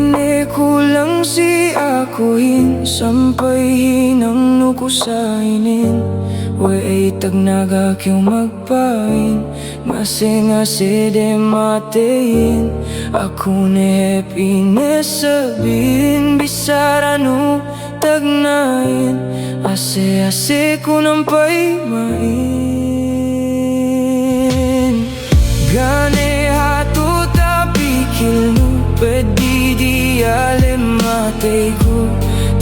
Ine kulang si akuhin Sampay hinang nukusainin Way tag nagakyaw magpain Ngase de matein Ako ne happiness sabihin Bisara no tagnain Ase ko nang paimain Gane hato tapikil no Pwede di alimate ko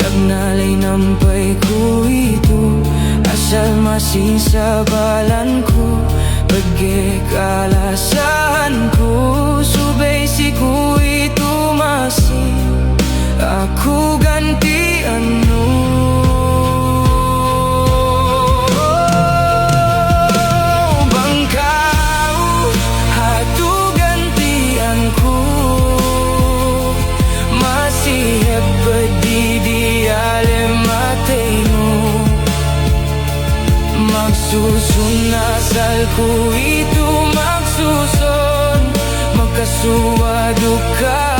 Tagnalay nampay ko ito Asal masisabalan ko Pagkikalasan ko Subay si ko ito masin Ako ganti ano Bangkaw Hatu gantian ko Masihep pedi alimate mo Magsusun asal ko ito magsusun Magkasuwa duka